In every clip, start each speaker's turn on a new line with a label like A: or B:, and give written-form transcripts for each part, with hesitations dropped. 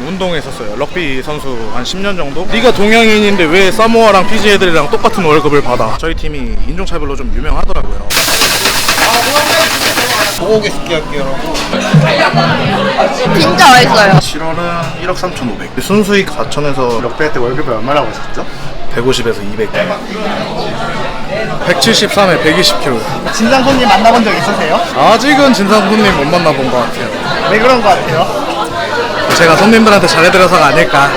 A: 운동했었어요. 럭비 선수 한 10년 정도. 네가 동양인인데 왜 사모아랑 피지 애들이랑 똑같은 월급을 받아? 저희 팀이 인종차별로 좀 유명하더라고요.
B: 소고기 스키할게요.
C: 진짜 맛있어요.
A: 7월은 1억 3,500. 순수익 4천에서
B: 럭비할 때 월급이 얼마나 오셨죠?
A: 150에서 200. 173에 120kg.
B: 진상 손님 만나본 적 있으세요?
A: 아직은 진상 손님 못 만나본 것 같아요.
B: 왜 그런 것 같아요?
A: 제가 손님들한테 잘해드려서가 아닐까.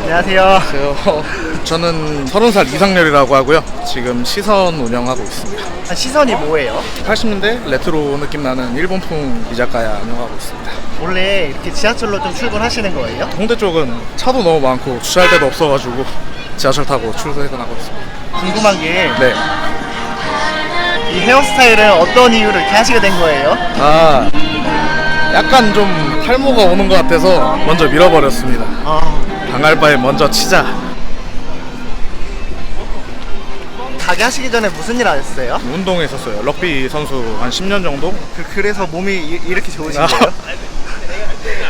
B: 안녕하세요.
A: 안녕하세요. 저는 30살 이상렬이라고 하고요. 지금 시선 운영하고 있습니다.
B: 시선이 뭐예요?
A: 80년대 레트로 느낌 나는 일본풍 이자카야 운영하고 있습니다.
B: 원래 이렇게 지하철로 좀 출근하시는 거예요?
A: 홍대 쪽은 차도 너무 많고 주차할 데도 없어가지고 지하철 타고 출퇴근하고 있습니다.
B: 궁금한 게
A: 네.
B: 이 헤어스타일은 어떤 이유로 이렇게 하시게 된 거예요?
A: 아, 약간 좀 탈모가 오는 것 같아서 먼저 밀어버렸습니다. 당할 바에 먼저 치자.
B: 가게 하시기 전에 무슨 일 하셨어요?
A: 운동했었어요. 럭비 선수 한 10년 정도?
B: 그래서 몸이 이렇게 좋으신 거예요?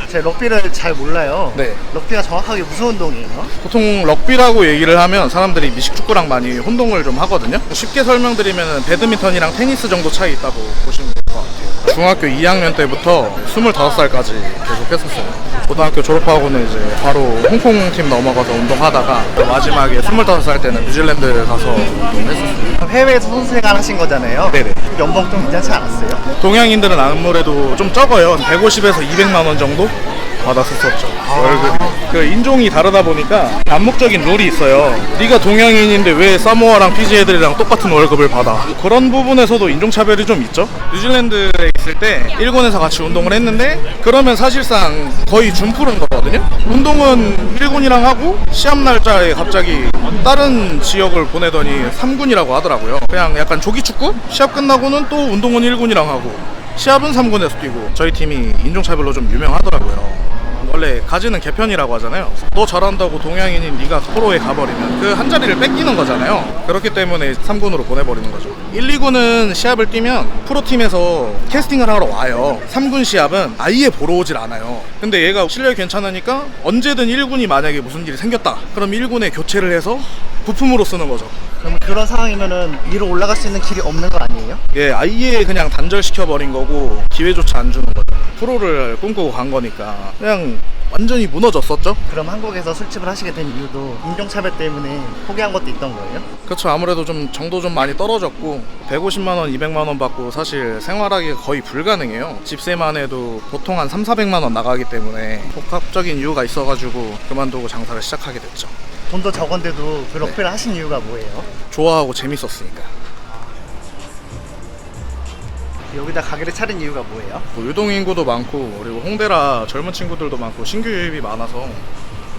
B: 제가 럭비를 잘 몰라요.
A: 네.
B: 럭비가 정확하게 무슨 운동이에요?
A: 보통 럭비라고 얘기를 하면 사람들이 미식축구랑 많이 혼동을 좀 하거든요. 쉽게 설명드리면 배드민턴이랑 테니스 정도 차이 있다고 보시면 될 것 같아요. 중학교 2학년 때부터 25살까지 계속 했었어요. 고등학교 졸업하고는 이제 바로 홍콩 팀 넘어가서 운동하다가 마지막에 25살 때는 뉴질랜드 가서 운동했었어요.
B: 그럼 해외에서 선수 생활 하신 거잖아요?
A: 네네.
B: 연봉 좀 괜찮지 않았어요?
A: 동양인들은 아무래도 좀 적어요. 150에서 200만 원 정도 받았었죠. 월급이. 그 인종이 다르다 보니까 암묵적인 룰이 있어요. 네가 동양인인데 왜 사모아랑 피지 애들이랑 똑같은 월급을 받아? 그런 부분에서도 인종차별이 좀 있죠. 뉴질랜드에 있을 때 일본에서 같이 운동을 했는데 그러면 사실상 거의 준푸른 거거든요. 운동은 1군이랑 하고 시합 날짜에 갑자기 다른 지역을 보내더니 3군이라고 하더라고요. 그냥 약간 조기축구? 시합 끝나고는 또 운동은 1군이랑 하고 시합은 3군에서 뛰고. 저희 팀이 인종차별로 좀 유명하더라고요. 원래 가지는 개편이라고 하잖아요. 너 잘한다고 동양인인 네가 프로에 가버리면 그 한 자리를 뺏기는 거잖아요. 그렇기 때문에 3군으로 보내버리는 거죠. 1, 2군은 시합을 뛰면 프로팀에서 캐스팅을 하러 와요. 3군 시합은 아예 보러 오질 않아요. 근데 얘가 실력이 괜찮으니까 언제든 1군이 만약에 무슨 일이 생겼다 그럼 1군에 교체를 해서 부품으로 쓰는 거죠.
B: 그럼 그런 상황이면은 위로 올라갈 수 있는 길이 없는 거 아니에요?
A: 예, 아예 그냥 단절시켜버린 거고 기회조차 안 주는 거죠. 프로를 꿈꾸고 간 거니까 그냥 완전히 무너졌었죠.
B: 그럼 한국에서 술집을 하시게 된 이유도 인종차별 때문에 포기한 것도 있던 거예요?
A: 그렇죠. 아무래도 좀 정도 좀 많이 떨어졌고 150만 원, 200만 원 받고 사실 생활하기가 거의 불가능해요. 집세만 해도 보통 한 3, 400만 원 나가기 때문에 복합적인 이유가 있어가지고 그만두고 장사를 시작하게 됐죠.
B: 돈도 적은데도 그 럭비를 하신 이유가 뭐예요?
A: 좋아하고 재밌었으니까.
B: 여기다 가게를 차린 이유가 뭐예요?
A: 뭐 유동인구도 많고 그리고 홍대라 젊은 친구들도 많고 신규 유입이 많아서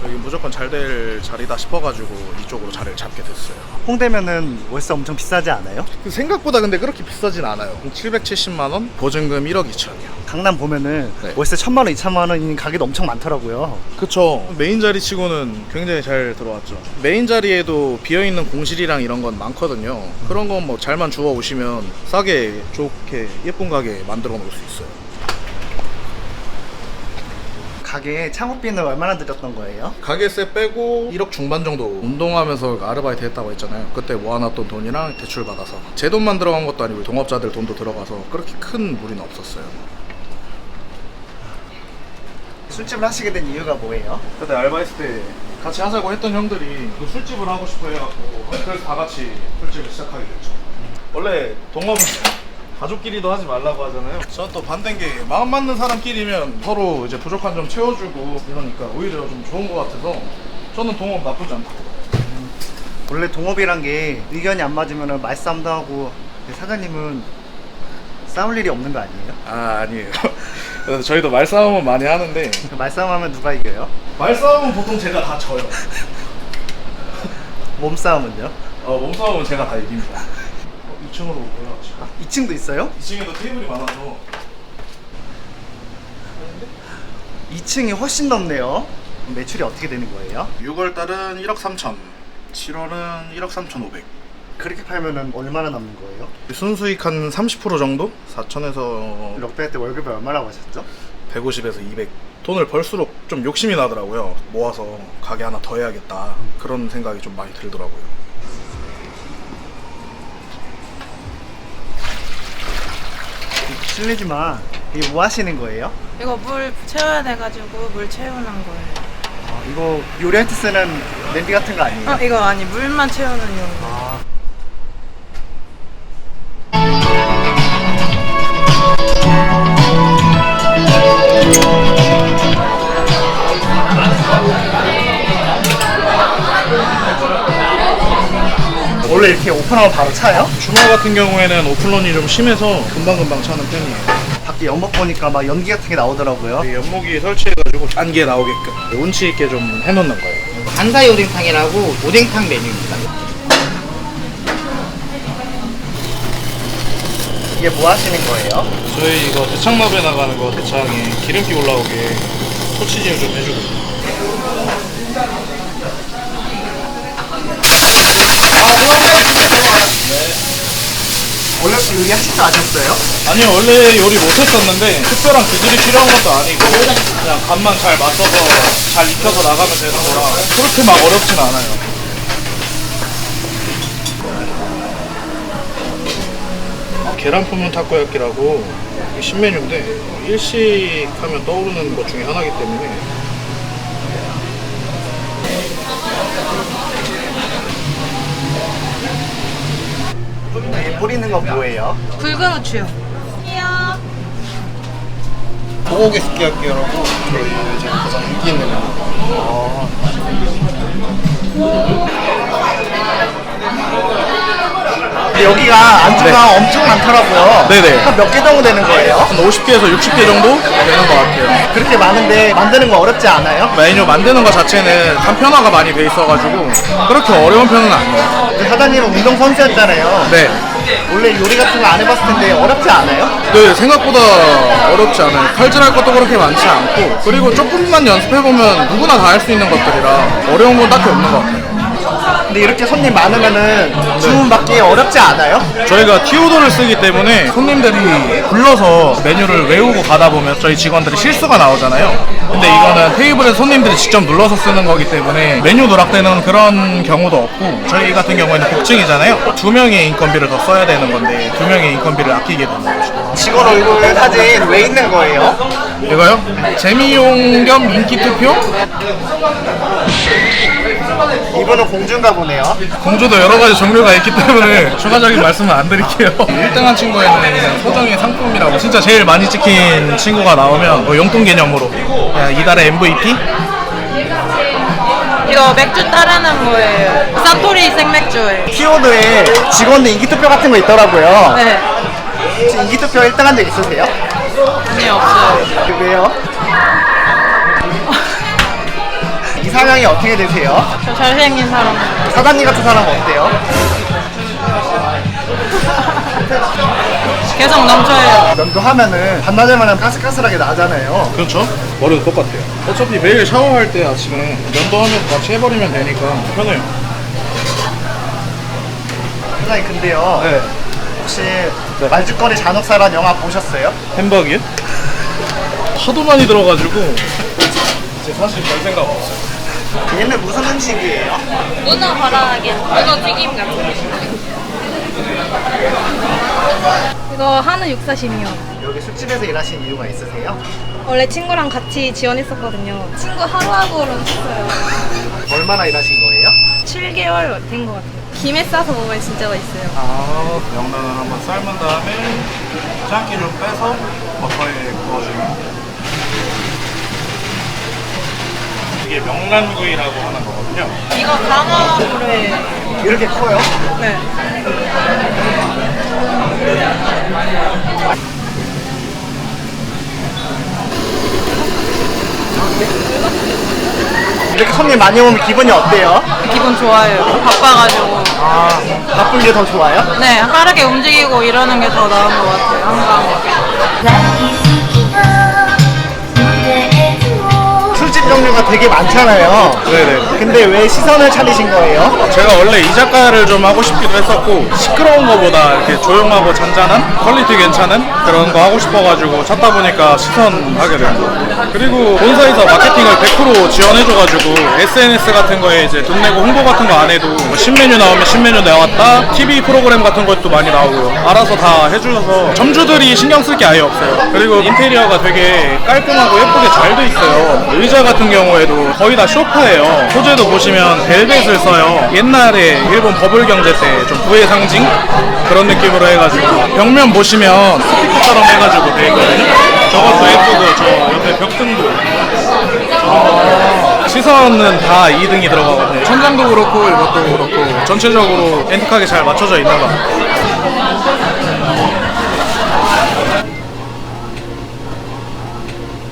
A: 여기 무조건 잘 될 자리다 싶어가지고 이쪽으로 자리를 잡게 됐어요.
B: 홍대면은 월세 엄청 비싸지 않아요?
A: 생각보다 근데 그렇게 비싸진 않아요. 770만 원, 보증금 1억 2천이요.
B: 강남 보면은
A: 네.
B: 월세 1000만 원, 2천만 원인 가게도 엄청 많더라고요.
A: 그쵸. 메인 자리 치고는 굉장히 잘 들어왔죠. 메인 자리에도 비어있는 공실이랑 이런 건 많거든요. 그런 건 뭐 잘만 주워 오시면 싸게 좋게 예쁜 가게 만들어 놓을 수 있어요.
B: 가게에 창업비는 얼마나 들였던 거예요?
A: 가게세 빼고 1억 중반 정도. 운동하면서 아르바이트 했다고 했잖아요. 그때 모아놨던 돈이랑 대출 받아서 제 돈만 들어간 것도 아니고 동업자들 돈도 들어가서 그렇게 큰 무리는 없었어요.
B: 술집을 하시게 된 이유가 뭐예요?
A: 그때 알바했을 때 같이 하자고 했던 형들이 그 술집을 하고 싶어 해갖고 그래서 다 같이 술집을 시작하게 됐죠. 원래 동업은 가족끼리도 하지 말라고 하잖아요. 저는 또 반대인 게 마음 맞는 사람끼리면 서로 이제 부족한 점 채워주고 이러니까 오히려 좀 좋은 것 같아서 저는 동업 나쁘지 않다고 봐요.
B: 원래 동업이란 게 의견이 안 맞으면 말싸움도 하고 사장님은 싸울 일이 없는 거 아니에요?
A: 아, 아니에요. 그래서 저희도 말싸움은 많이 하는데
B: 말싸움하면 누가 이겨요?
A: 말싸움은 보통 제가 다 져요.
B: 몸싸움은요?
A: 몸싸움은 제가 다 이깁니다. 2층으로 올라가시죠.
B: 2층도 있어요?
A: 2층에도 테이블이 많아서
B: 2층이 훨씬 넓네요. 매출이 어떻게 되는 거예요?
A: 6월달은 1억 3천, 7월은 1억 3,500.
B: 그렇게 팔면은 얼마나 남는 거예요?
A: 순수익 한 30% 정도? 4천에서
B: 럭비 할 때 월급이 얼마라고 하셨죠?
A: 150에서 200. 돈을 벌수록 좀 욕심이 나더라고요. 모아서 가게 하나 더 해야겠다. 그런 생각이 좀 많이 들더라고요.
B: 실례지만 이게 뭐 하시는 거예요?
C: 이거 물 채워야 돼가지고 물 채우는 거예요.
B: 이거 요리할 때 쓰는 냄비 같은 거 아니에요?
C: 이거 아니 물만 채우는 용.
B: 아. 원래 이렇게 오픈하면 바로 차요?
A: 주말 같은 경우에는 오픈런이 좀 심해서 금방금방 차는 편이에요.
B: 밖에 연못 보니까 막 연기 같은 게 나오더라고요.
A: 이 연목이 설치해가지고 안개 나오게끔 운치 있게 좀 해놓는 거예요.
D: 간사이 오뎅탕이라고 오뎅탕 메뉴입니다.
B: 이게 뭐 하시는 거예요?
A: 저희 이거 대창밥에 나가는 거 대창에 기름기 올라오게 토치질 좀 해주거든요.
B: 원래부터 요리 하실 줄 아셨어요?
A: 아니요, 원래 요리 못했었는데 특별한 기술이 필요한 것도 아니고 그냥 간만 잘 맞춰서 잘 익혀서 나가면 되는 거라 그렇게 막 어렵진 않아요. 계란 품은 타코야끼라고 신메뉴인데 일식 하면 떠오르는 것 중에 하나이기 때문에
B: 여기 뿌리는 건 뭐예요?
C: 붉은 후추요.
B: 소고기 스키야끼라고 저희 지금 가장 인기 있는 메뉴. 근데 여기가 안주가 엄청 많더라고요.
A: 네네.
B: 한 몇 개 정도 되는 거예요?
A: 한 50개에서 60개 정도 되는 것 같아요.
B: 그렇게 많은데 만드는 거 어렵지 않아요?
A: 메뉴 만드는 것 자체는 간편화가 많이 돼 있어가지고 그렇게 어려운 편은 아니에요.
B: 근데 사장님은 운동선수였잖아요.
A: 네.
B: 원래 요리 같은 거 안 해봤을 텐데 어렵지 않아요?
A: 네, 생각보다 어렵지 않아요. 칼질할 것도 그렇게 많지 않고 그리고 조금만 연습해보면 누구나 다 할 수 있는 것들이라 어려운 건 딱히 없는 것 같아요.
B: 근데 이렇게 손님 많으면은 주문 받기 어렵지 않아요?
A: 저희가 티오더를 쓰기 때문에 손님들이 불러서 메뉴를 외우고 가다 보면 저희 직원들이 실수가 나오잖아요. 근데 이거는 테이블에 손님들이 직접 눌러서 쓰는 거기 때문에 메뉴 누락되는 그런 경우도 없고 저희 같은 경우에는 복층이잖아요. 2명의 인건비를 더 써야 되는 건데 2명의 인건비를 아끼게 되는 거죠.
B: 직원 얼굴 사진 왜 있는 거예요?
A: 이거요? 재미용 겸 인기 투표?
B: 이분은 공주인가 보네요.
A: 공주도 여러 가지 종류가 있기 때문에 추가적인 말씀은 안 드릴게요. 1등한 친구에는 그냥 소정의 상품이라고 진짜 제일 많이 찍힌 친구가 나오면 뭐 용돈 개념으로 그냥 이달의 MVP?
C: 이거 맥주 따르는 거예요. 산토리 생맥주예요.
B: 키워드에 직원들 인기투표 같은 거 있더라고요.
C: 네.
B: 혹시 인기투표 1등 한 적 있으세요?
C: 아니 없어요.
B: 왜요? 이상형이 어떻게 되세요?
C: 저 잘생긴 사람.
B: 사장님 같은 사람은 어때요?
C: 계속 넘쳐요.
B: 면도 하면은 반나절만에 까슬까슬하게 나잖아요.
A: 그렇죠. 머리도 똑같아요. 어차피 매일 샤워할 때 아침에 면도 하면서 같이 해버리면 되니까 편해요.
B: 사장님 근데요.
A: 네.
B: 혹시 말죽거리 잔혹사란 영화 보셨어요?
A: 햄버거요? 하도 많이 들어가지고 이제 사실 별 생각 없어요.
B: 얘는 무슨 음식이에요?
C: 문어 바라게. 문어 튀김 같은 거.
E: 이거 한우 육사심이요.
B: 여기 술집에서 일하신 이유가 있으세요?
E: 원래 친구랑 같이 지원했었거든요. 친구 하루하루로 했어요.
B: 얼마나 일하신 거예요?
E: 7개월 된 것 같아요. 김에 싸서 먹으면 진짜 맛있어요.
A: 아, 명란을 한번 삶은 다음에 짠기 좀 빼서 버터에 구워주면 이게 명란구이라고 하는 거거든요.
C: 이거 강화물에.
B: 이렇게 커요?
C: 네.
B: 이렇게 손님 많이 오면 기분이 어때요?
C: 기분 좋아요. 바빠가지고.
B: 아, 바쁜 게 더 좋아요?
C: 네, 빠르게 움직이고 이러는 게 더 나은 것 같아요. 항상.
B: 술집 종류가 작가가 되게 많잖아요.
A: 네네.
B: 근데 왜 시선을 차리신 거예요?
A: 제가 원래 이 작가를 좀 하고 싶기도 했었고 시끄러운 거보다 이렇게 조용하고 잔잔한 퀄리티 괜찮은 그런 거 하고 싶어가지고 찾다 보니까 시선하게 된 거고 그리고 본사에서 마케팅을 100% 지원해줘가지고 SNS 같은 거에 이제 돈 내고 홍보 같은 거 안 해도 뭐 신메뉴 나오면 신메뉴 나왔다 TV 프로그램 같은 것도 많이 나오고요 알아서 다 해주셔서 점주들이 신경 쓸 게 아예 없어요 그리고 인테리어가 되게 깔끔하고 예쁘게 잘 돼 있어요 의자 같은 경우에도 거의 다 소파예요 소재도 보시면 벨벳을 써요 옛날에 일본 버블 경제 때 좀 부의 상징 그런 느낌으로 해가지고 벽면 보시면 스피커처럼 해가지고 돼 있거든요 저것도 예쁘고 저 옆에 벽등도 시선은 다 2등이 들어가거든요 천장도 그렇고 이것도 그렇고 전체적으로 앤틱하게 잘 맞춰져 있는 것 같아요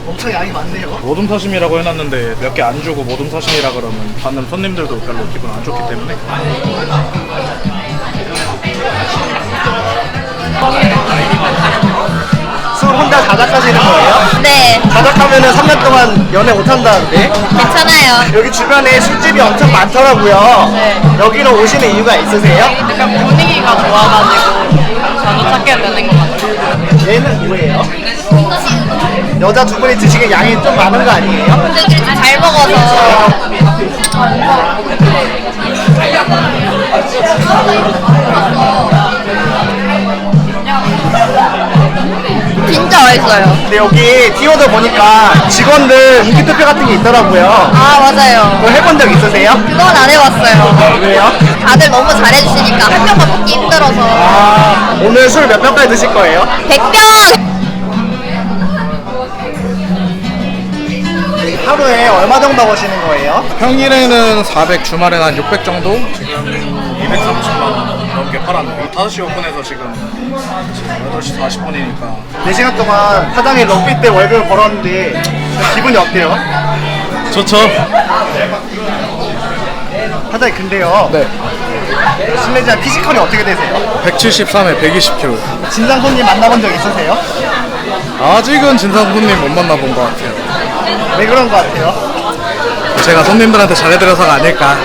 B: 엄청 양이 많네요.
A: 모둠 사심이라고 해놨는데 몇 개 안 주고 모둠 사심이라 그러면 받는 손님들도 별로 기분 안 좋기 때문에
B: 술 혼자 자작하시는 거예요?
E: 네,
B: 자작하면은 3년 동안 연애 못 한다는데?
E: 괜찮아요.
B: 여기 주변에 술집이 엄청 많더라고요.
C: 네.
B: 여기로 오시는 이유가 있으세요?
C: 약간 분위기가 좋아가지고 자주 찾게 되는 것 같아요.
B: 얘는 뭐예요? 여자 두 분이 드시기에 양이 좀 많은 거 아니에요?
E: 분들이 잘 먹어서. 진짜 맛있어요.
B: 근데 여기 티오드 보니까 직원들 인기 투표 같은 게 있더라고요.
E: 아, 맞아요.
B: 그거 해본 적 있으세요?
E: 그건 안 해봤어요.
B: 왜요?
E: 다들 너무 잘해주시니까 한 명만 뽑기 힘들어서.
B: 아, 오늘 술 몇 병까지 드실 거예요?
E: 100병!
B: 하루에 얼마 정도 버시는 거예요?
A: 평일에는 400 주말에는 한 600 정도? 지금 230만 원 넘게 팔았는데 5시 오픈해서 지금 8시 40분이니까
B: 4시간 동안 사장이 럭비 때 월급을 벌었는데 기분이 어때요?
A: 좋죠?
B: 사장님 근데요.
A: 네
B: 실례지만 피지컬이 어떻게 되세요?
A: 173에 120kg
B: 진상 손님 만나본 적 있으세요?
A: 아직은 진상 손님 못 만나본 것 같아요
B: 왜 그런 것 같아요?
A: 제가 손님들한테 잘해드려서가 아닐까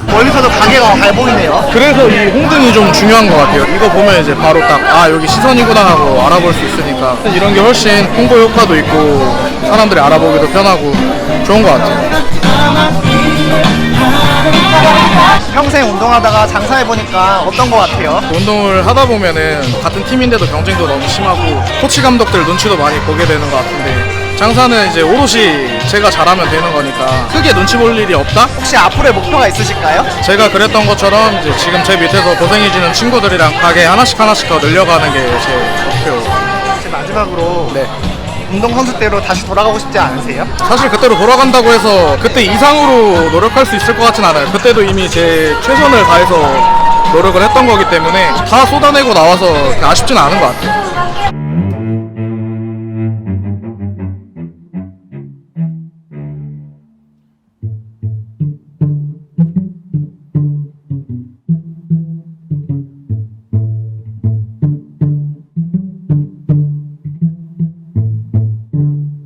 B: 멀리서도 가게가 잘 보이네요.
A: 그래서 이 홍등이 좀 중요한 것 같아요 이거 보면 이제 바로 딱 아 여기 시선이구나 하고 알아볼 수 있으니까 이런 게 훨씬 홍보 효과도 있고 사람들이 알아보기도 편하고 좋은 것 같아요
B: 평생 운동하다가 장사해보니까 어떤 것 같아요?
A: 운동을 하다 보면은 같은 팀인데도 경쟁도 너무 심하고 코치 감독들 눈치도 많이 보게 되는 것 같은데 장사는 이제 오롯이 제가 잘하면 되는 거니까 크게 눈치 볼 일이 없다?
B: 혹시 앞으로의 목표가 있으실까요?
A: 제가 그랬던 것처럼 이제 지금 제 밑에서 고생해주는 친구들이랑 가게 하나씩 더 늘려가는 게 제 목표.
B: 이제 마지막으로
A: 네.
B: 운동선수 때로 다시 돌아가고 싶지 않으세요?
A: 사실 그때로 돌아간다고 해서 그때 이상으로 노력할 수 있을 것 같진 않아요. 그때도 이미 제 최선을 다해서 노력을 했던 거기 때문에 다 쏟아내고 나와서 아쉽진 않은 것 같아요.